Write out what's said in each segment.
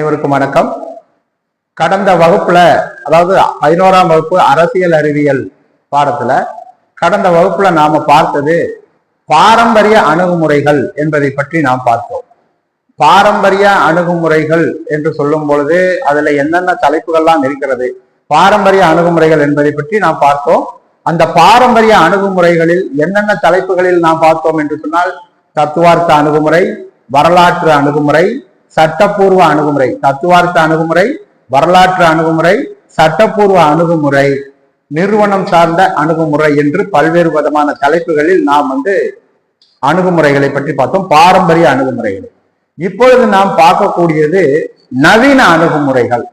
அனைவருக்கும் வணக்கம். கடந்த வகுப்புல, அதாவது 11ஆம் வகுப்பு அரசியல் அறிவியல் பாடத்துல கடந்த வகுப்புல நாம பார்த்தது பாரம்பரிய அணுகுமுறைகள் என்பதை பற்றி நாம் பார்த்தோம். பாரம்பரிய அணுகுமுறைகள் என்று சொல்லும் பொழுது அதுல என்னென்ன தலைப்புகள்லாம் இருக்கிறது, பாரம்பரிய அணுகுமுறைகள் என்பதை பற்றி நாம் பார்த்தோம். அந்த பாரம்பரிய அணுகுமுறைகளில் என்னென்ன தலைப்புகளில் நாம் பார்த்தோம் என்று சொன்னால், தத்துவார்த்த அணுகுமுறை, வரலாற்று அணுகுமுறை, சட்டப்பூர்வ அணுகுமுறை. தத்துவார்த்த அணுகுமுறை, வரலாற்று அணுகுமுறை, சட்டப்பூர்வ அணுகுமுறை, நிறுவனம் சார்ந்த அணுகுமுறை என்று பல்வேறு விதமான தலைப்புகளில் நாம் அணுகுமுறைகளை பற்றி பார்த்தோம், பாரம்பரிய அணுகுமுறைகள். இப்பொழுது நாம் பார்க்கக்கூடியது நவீன அணுகுமுறைகள்.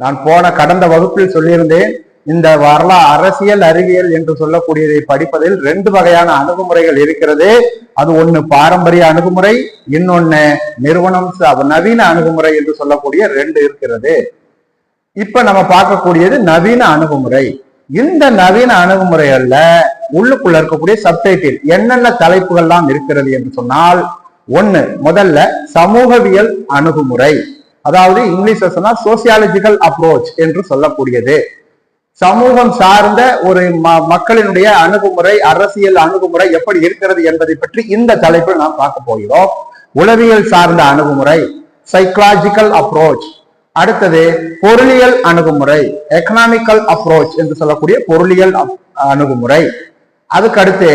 நான் கடந்த வகுப்பில் சொல்லியிருந்தேன், இந்த அரசியல் அறிவியல் என்று சொல்லக்கூடியதை படிப்பதில் 2 வகையான அணுகுமுறைகள் இருக்கிறது. அது ஒண்ணு பாரம்பரிய அணுகுமுறை, இன்னொன்னு நிறுவனம் நவீன அணுகுமுறை என்று சொல்லக்கூடிய 2 இருக்கிறது. இப்ப நம்ம பார்க்கக்கூடியது நவீன அணுகுமுறை. இந்த நவீன அணுகுமுறைகள்ல உள்ளுக்குள்ள இருக்கக்கூடிய சப்டைட்டில் என்னென்ன தலைப்புகள்லாம் இருக்கிறது என்று சொன்னால், முதல்ல சமூகவியல் அணுகுமுறை, அதாவது இங்கிலீஷ்ல சொன்னா சோசியாலஜிக்கல் அப்ரோச் என்று சொல்லக்கூடியது. சமூகம் சார்ந்த ஒரு மக்களினுடைய அணுகுமுறை, அரசியல் அணுகுமுறை எப்படி இருக்கிறது என்பதை பற்றி இந்த தலைப்பில் நாம் பார்க்க போகிறோம். உளவியல் சார்ந்த அணுகுமுறை, சைக்கலாஜிக்கல் அப்ரோச். அடுத்தது பொருளியல் அணுகுமுறை, எக்கனாமிக்கல் அப்ரோச் என்று சொல்லக்கூடிய பொருளியல் அணுகுமுறை. அதுக்கடுத்து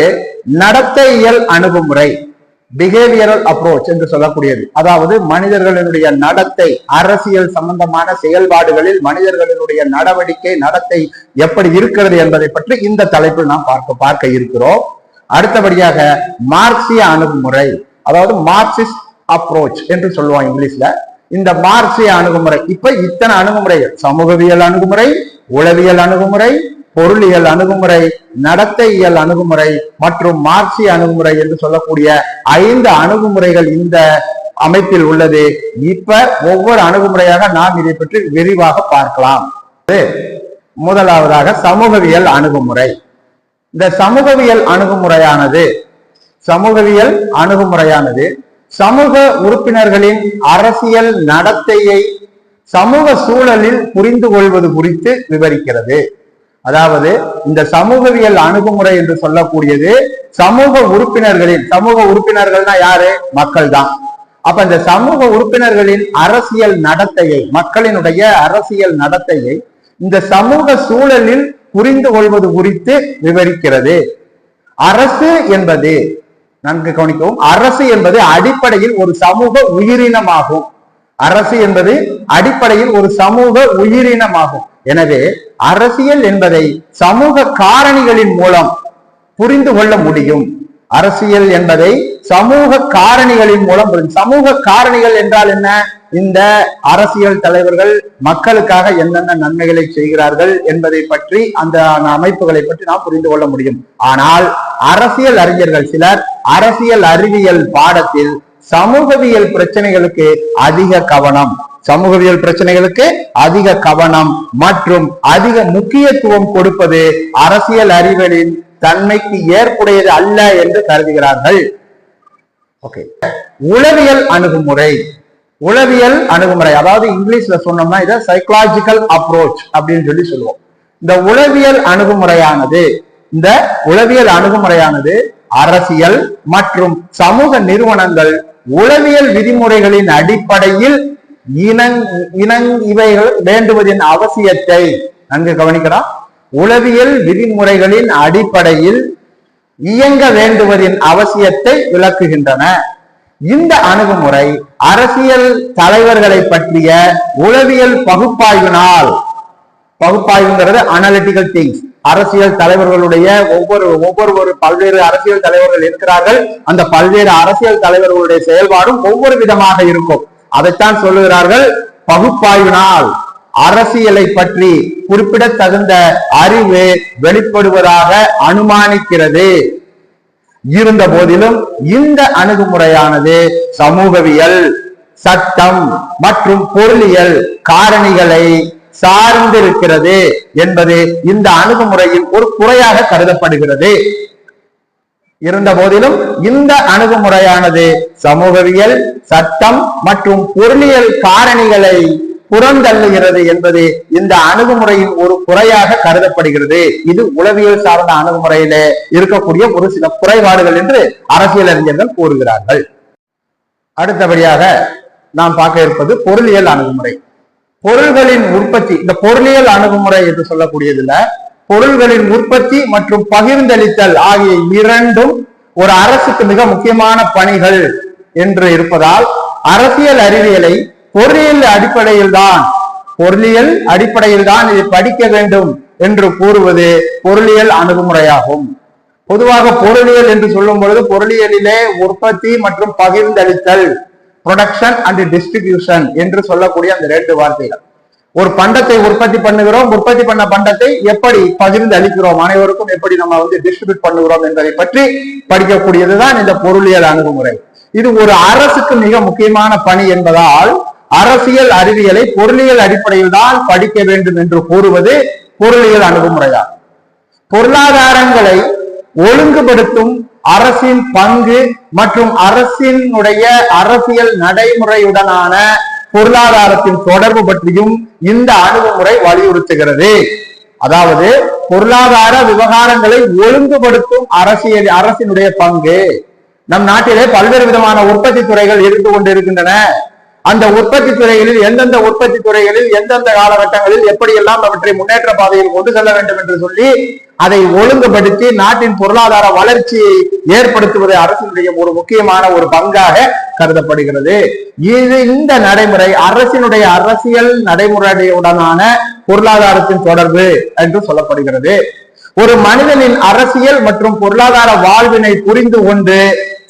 நடத்தையியல் அணுகுமுறை, பிஹேவியரல் அப்ரோச் என்று சொல்லக்கூடியது. அதாவது மனிதர்களினுடைய நடத்தை, அரசியல் சம்பந்தமான செயல்பாடுகளில் மனிதர்களினுடைய நடவடிக்கை, நடத்தை எப்படி இருக்கிறது என்பதை பற்றி இந்த தலைப்பில் நாம் பார்க்க இருக்கிறோம். அடுத்தபடியாக மார்க்சிய அணுகுமுறை, அதாவது மார்க்சிஸ்ட் அப்ரோச் என்று சொல்லுவோம் இங்கிலீஷ்ல. இந்த மார்க்சிய அணுகுமுறை, இப்ப இத்தனை அணுகுமுறைகள், சமூகவியல் அணுகுமுறை, உளவியல் அணுகுமுறை, பொருளியல் அணுகுமுறை, நடத்தையியல் அணுகுமுறை மற்றும் மார்க்சிய அணுகுமுறை என்று சொல்லக்கூடிய 5 அணுகுமுறைகள் இந்த அமைப்பில் உள்ளது. இப்ப ஒவ்வொரு அணுகுமுறையாக நாம் இதை பற்றி விரிவாக பார்க்கலாம். முதலாவதாக சமூகவியல் அணுகுமுறை. இந்த சமூகவியல் அணுகுமுறையானது சமூக உறுப்பினர்களின் அரசியல் நடத்தையை சமூக சூழலில் புரிந்து கொள்வது குறித்து விவரிக்கிறது. அதாவது இந்த சமூகவியல் அணுகுமுறை என்று சொல்லக்கூடியது சமூக உறுப்பினர்கள்னா யாரு? மக்கள் தான். அப்ப இந்த சமூக உறுப்பினர்களின் அரசியல் நடத்தையை, மக்களினுடைய அரசியல் நடத்தையை இந்த சமூக சூழலில் புரிந்து கொள்வது குறித்து விவரிக்கிறது. அரசு என்பது, நன்கு கவனிக்கவும், அரசு என்பது அடிப்படையில் ஒரு சமூக உயிரினமாகும். அரசு என்பது அடிப்படையில் ஒரு சமூக உயிரினமாகும். எனவே அரசியல் என்பதை சமூக காரணிகளின் மூலம் புரிந்து கொள்ள முடியும். அரசியல் என்பதை சமூக காரணிகளின் மூலம் சமூக காரணிகள் என்றால் என்ன? இந்த அரசியல் தலைவர்கள் மக்களுக்காக என்னென்ன நன்மைகளை செய்கிறார்கள் என்பதை பற்றி, அந்த அமைப்புகளை பற்றி நாம் புரிந்து கொள்ள முடியும். ஆனால் அரசியல் அறிஞர்கள் சிலர் அரசியல் அறிவியல் பாடத்தில் சமூகவியல் பிரச்சனைகளுக்கு அதிக கவனம் மற்றும் அதிக முக்கியத்துவம் கொடுப்பது அரசியல் அறிவியலின் தன்மைக்கு ஏற்புடையது அல்ல என்று கருதுகிறார்கள். உளவியல் அணுகுமுறை, அதாவது இங்கிலீஷ்ல சொன்னோம்னா இதை சைக்கலாஜிக்கல் அப்ரோச் அப்படின்னு சொல்லுவோம். இந்த உளவியல் அணுகுமுறையானது அரசியல் மற்றும் சமூக நிறுவனங்கள் உளவியல் விதிமுறைகளின் அடிப்படையில் இவைகள் வேண்டுவதின் அவசியத்தை, நன்கு கவனிக்கலாம், உளவியல் விதிமுறைகளின் அடிப்படையில் இயங்க வேண்டுவதின் அவசியத்தை விளக்குகின்றன. இந்த அணுகுமுறை அரசியல் தலைவர்களை பற்றிய உளவியல் பகுப்பாய்வுங்கிறது அனலிட்டிக்கல் திங்ஸ். அரசியல் தலைவர்களுடைய ஒவ்வொரு பல்வேறு அரசியல் தலைவர்கள் இருக்கிறார்கள். அந்த பல்வேறு அரசியல் தலைவர்களுடைய செயல்பாடும் ஒவ்வொரு விதமாக இருக்கும். அதைத்தான் சொல்லுகிறார்கள் பகுப்பாய்வினால் அரசியலை பற்றி குறிப்பிடத்தகுந்த அறிவு வெளிப்படுவதாக அனுமானிக்கிறது. இருந்த போதிலும் இந்த அணுகுமுறையானது சமூகவியல், சட்டம் மற்றும் பொருளியல் காரணிகளை சார்ந்திருக்கிறது என்பது இந்த அணுகுமுறையின் ஒரு குறையாக கருதப்படுகிறது. இருந்த போதிலும் இந்த அணுகுமுறையானது சமூகவியல், சட்டம் மற்றும் பொருளியல் காரணிகளை புறந்தள்ளுகிறது என்பது இந்த அணுகுமுறையின் ஒரு குறையாக கருதப்படுகிறது. இது உளவியல் சார்ந்த அணுகுமுறையில இருக்கக்கூடிய ஒரு சில குறைபாடுகள் என்று அரசியல் அறிஞர்கள் கூறுகிறார்கள். அடுத்தபடியாக நாம் பார்க்க இருப்பது பொருளியல் அணுகுமுறை. பொருள்களின் உற்பத்தி, இந்த பொருளியல் அணுகுமுறை என்று சொல்லக்கூடியதுல பொருள்களின் உற்பத்தி மற்றும் பகிர்ந்தளித்தல் ஆகிய இரண்டும் ஒரு அரசுக்கு மிக முக்கியமான பணிகள் என்று இருப்பதால் அரசியல் அறிவியலை பொருளியல் அடிப்படையில் தான் இதை படிக்க வேண்டும் என்று கூறுவது பொருளியல் அணுகுமுறையாகும். பொதுவாக பொருளியல் என்று சொல்லும் பொழுது பொருளியலிலே உற்பத்தி மற்றும் பகிர்ந்தளித்தல், ப்ரொடக்ஷன் அண்ட் டிஸ்ட்ரிபியூஷன் என்று சொல்லக்கூடிய அந்த 2 வார்த்தைகள். ஒரு பண்டத்தை உற்பத்தி பண்ணுகிறோம், உற்பத்தி பண்ண பண்டத்தை எப்படி பகிர்ந்து அளிக்கிறோம், அனைவருக்கும் எப்படி நம்ம டிஸ்ட்ரிபியூட் பண்ணுகிறோம் என்பதை பற்றி படிக்கக்கூடியதுதான் இந்த பொருளியல் அணுகுமுறை. இது ஒரு அரசுக்கு மிக முக்கியமான பணி என்பதால் அரசியல் அறிவியலை பொருளியல் அடிப்படையில் தான் படிக்க வேண்டும் என்று கூறுவது பொருளியல் அணுகுமுறையாகும். பொருளாதாரங்களை ஒழுங்குபடுத்தும் அரசின் பங்கு மற்றும் அரசினுடைய அரசியல் நடைமுறையுடனான பொருளாதாரத்தின் தொடர்பு பற்றியும் இந்த அணுகுமுறை வலியுறுத்துகிறது. அதாவது பொருளாதார விவகாரங்களை ஒழுங்குபடுத்தும் அரசினுடைய பங்கு. நம் நாட்டிலே பல்வேறு விதமான உற்பத்தி துறைகள் இருந்து கொண்டிருக்கின்றன. அந்த உற்பத்தி துறைகளில் எந்தெந்த உற்பத்தி துறைகளில் எந்தெந்த காலகட்டங்களில் எப்படியெல்லாம் அவற்றை முன்னேற்ற பாதையில் கொண்டு செல்ல வேண்டும் என்று சொல்லி அதை ஒழுங்குபடுத்தி நாட்டின் பொருளாதார வளர்ச்சியை ஏற்படுத்துவது அரசினுடைய ஒரு முக்கியமான ஒரு பங்காக கருதப்படுகிறது. இந்த நடைமுறை அரசினுடைய அரசியல் நடைமுறையுடனான பொருளாதாரத்தின் தொடர்பு என்று சொல்லப்படுகிறது. ஒரு மனிதனின் அரசியல் மற்றும் பொருளாதார வாழ்வினை புரிந்து கொண்டு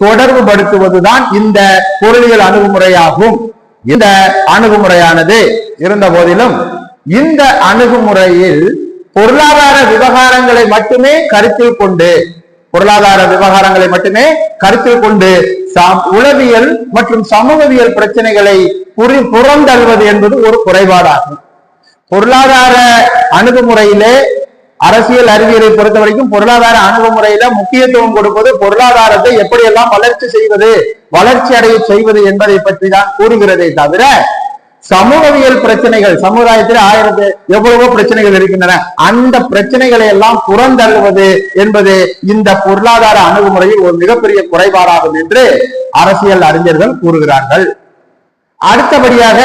தொடர்பு படுத்துவதுதான் இந்த பொருளியல் அணுகுமுறையாகும். இந்த அணுகுமுறையானது இருந்த போதிலும் இந்த அணுகுமுறையில் பொருளாதார விவகாரங்களை மட்டுமே கருத்தில் கொண்டு உளவியல் மற்றும் சமூகவியல் பிரச்சனைகளை புறந்தள்ளுவது என்பது ஒரு குறைபாடாகும். பொருளாதார அணுகுமுறையிலே அரசியல் அறிவியலை பொறுத்த வரைக்கும் பொருளாதார அணுகுமுறையில முக்கியத்துவம் கொடுப்பது பொருளாதாரத்தை எப்படியெல்லாம் வளர்ச்சி அடைய செய்வது என்பதை பற்றி தான் கூறுகிறதே தவிர சமூகவியல் பிரச்சனைகள், சமுதாயத்தில் எவ்வளவோ பிரச்சனைகள் இருக்கின்றன, அந்த பிரச்சனைகளை எல்லாம் புறந்தள்ளுவது என்பது இந்த பொருளாதார அணுகுமுறையில் ஒரு மிகப்பெரிய குறைபாடாகும் என்று அரசியல் அறிஞர்கள் கூறுகிறார்கள். அடுத்தபடியாக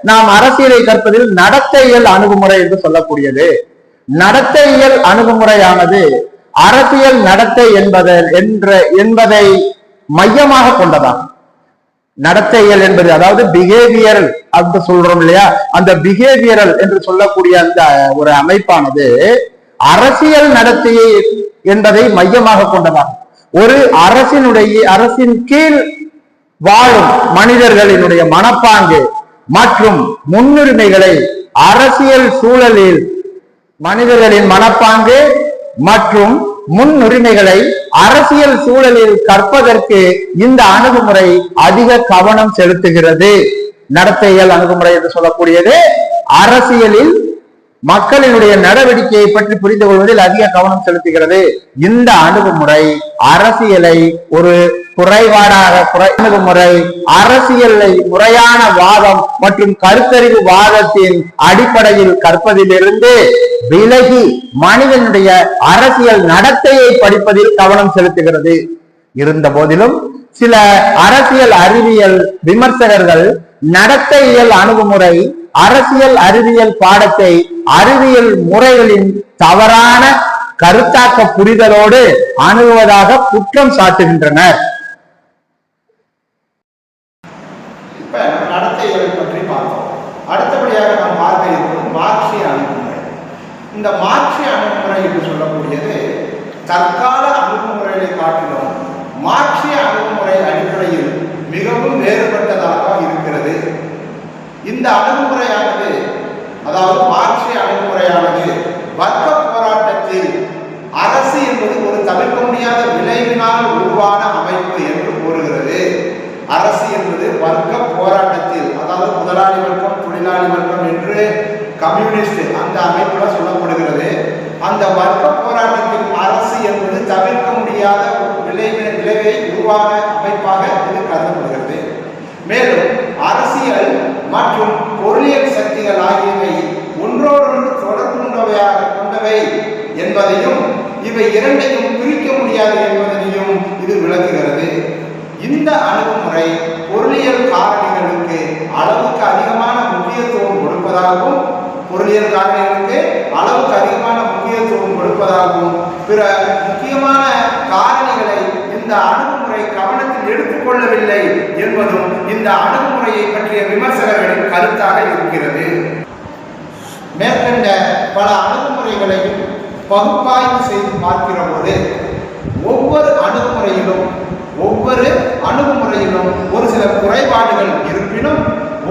நாம் அரசியலை கற்பதில் நடத்தையியல் அணுகுமுறை என்று சொல்லக்கூடியது. நடத்தையியல் அணுகுமுறையானது அரசியல் நடத்தை என்பதை மையமாக கொண்டதாகும். நடத்தையியல் என்பது அதாவது பிஹேவியரல் அப்படி சொல்றோம் இல்லையா, அந்த பிஹேவியரல் என்று சொல்லக்கூடிய அந்த ஒரு அமைப்பானது அரசியல் நடத்தையை என்பதை மையமாக கொண்டதாகும். ஒரு அரசின் கீழ் வாழும் மனிதர்களினுடைய மனப்பாங்கு மற்றும் முன்னுரிமைகளை அரசியல் சூழலில் மனிதர்களின் மனப்பாங்கு மற்றும் முன்னுரிமைகளை அரசியல் சூழலில் கற்பதற்கு இந்த அணுகுமுறை அதிக கவனம் செலுத்துகிறது. நடத்தையியல் அணுகுமுறை என்று சொல்லக்கூடியது அரசியலில் மக்களினுடைய நடவடிக்கையை பற்றி புரிந்து கொள்வதில் அதிக கவனம் செலுத்துகிறது. இந்த அணுகுமுறை அரசியலை ஒரு அணுகுமுறை அரசியலை முறையான வாதம் மற்றும் கருத்தறிவு வாதத்தின் அடிப்படையில் கற்பதிலிருந்து விலகி மனிதனுடைய அரசியல் நடத்தையை படிப்பதில் கவனம் செலுத்துகிறது. இருந்த போதிலும் சில அரசியல் அறிவியல் விமர்சகர்கள் நடத்தையியல் அணுகுமுறை அரசியல் அறிவியல் பாடத்தை அறிவியல் முறைகளின் தவறான கருத்தாக்க புரிதலோடு அணுகுவதாக குற்றம் சாட்டுகின்றனர். இப்ப நடத்தையியலை பற்றி பார்த்தோம். அடுத்தபடியாக நாம் பார்க்க இருப்பது மார்க்சிய அணுகுமுறை. இந்த மார்க்சிய அணுகுமுறை என்று சொல்லக்கூடியது தற்கால அணுகுமுறைகளை காட்டிலும் மார்க்சிய அணுகுமுறை அடிப்படையில் மிகவும் வேறுபட்டதாக இருக்கிறது. இந்த அணுகுமுறையானது, அதாவது மார்க்சிய அணுகுமுறையானது வர்க்க போராட்டத்தில் அரசு என்பது ஒரு தவிர்க்க முடியாத விளைவினால் உருவான அமைப்பு என்று கூறுகிறது. அரசு என்பது வர்க்க போராட்டத்தில், அதாவது முதலாளி வர்க்கம் தொழிலாளி வர்க்கம் என்று கம்யூனிஸ்ட் அந்த அமைப்புல சொல்லப்படுகிறது. அந்த வர்க்க போராட்டத்தில் அரசு என்பது தவிர்க்க முடியாத தேவையை உருவான அமைப்பாக இது கருதப்படுகிறது. மேலும் அரசியல் மற்றும் பொருளியல் சக்திகள் ஆகியவை ஒன்றோடொன்று தொடர்பு கொண்டவை என்பதையும் இவை இரண்டையும் பிரிக்க முடியாது என்பதனையும் இது விளக்குகிறது. இந்த அணுகுமுறை பொருளியல் காரணிகளுக்கு அளவுக்கு அதிகமான முக்கியத்துவம் கொடுப்பதாகவும் பிற முக்கியமான காரணிகளை இந்த அணுகுமுறை கவனத்தில் எடுத்துக்கொள்ளவில்லை என்பதும் இந்த அணுகுமுறையை பற்றிய விமர்சகர்களின் கருத்தாக இருக்கிறது. மேற்கண்ட பல அணுகுமுறைகளையும் பகுப்பாய்வு செய்து பார்க்கிற போது ஒவ்வொரு அணுகுமுறையிலும் ஒரு சில குறைபாடுகள் இருப்பினும்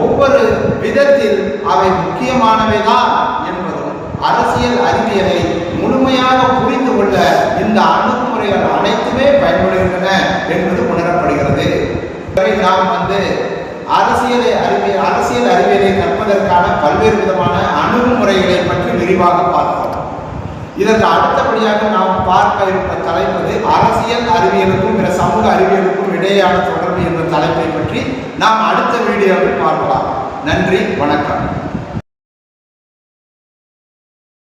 ஒவ்வொரு விதத்தில் அவை முக்கியமானவைதான் என்பதும் அரசியல் அறிவியலை முழுமையாக புரிந்து கொள்ள இந்த அணுகுமுறைகள் அனைத்துமே பயன்படுகின்றன என்பது உணரப்படுகிறது. நாம் அரசியல் அறிவியலை கற்பதற்கான பல்வேறு விதமான அணுகுமுறைகளை பற்றி விரிவாக பார்த்தோம். இதற்கு அடுத்தபடியாக நாம் பார்க்க இருக்க தலைப்பது அரசியல் அறிவியலுக்கும் பிற சமூக அறிவியலுக்கும் இடையேயான தொடர்பு என்ற தலைப்பை பற்றி நாம் அடுத்த வீடியோவில் பார்க்கலாம். நன்றி, வணக்கம்.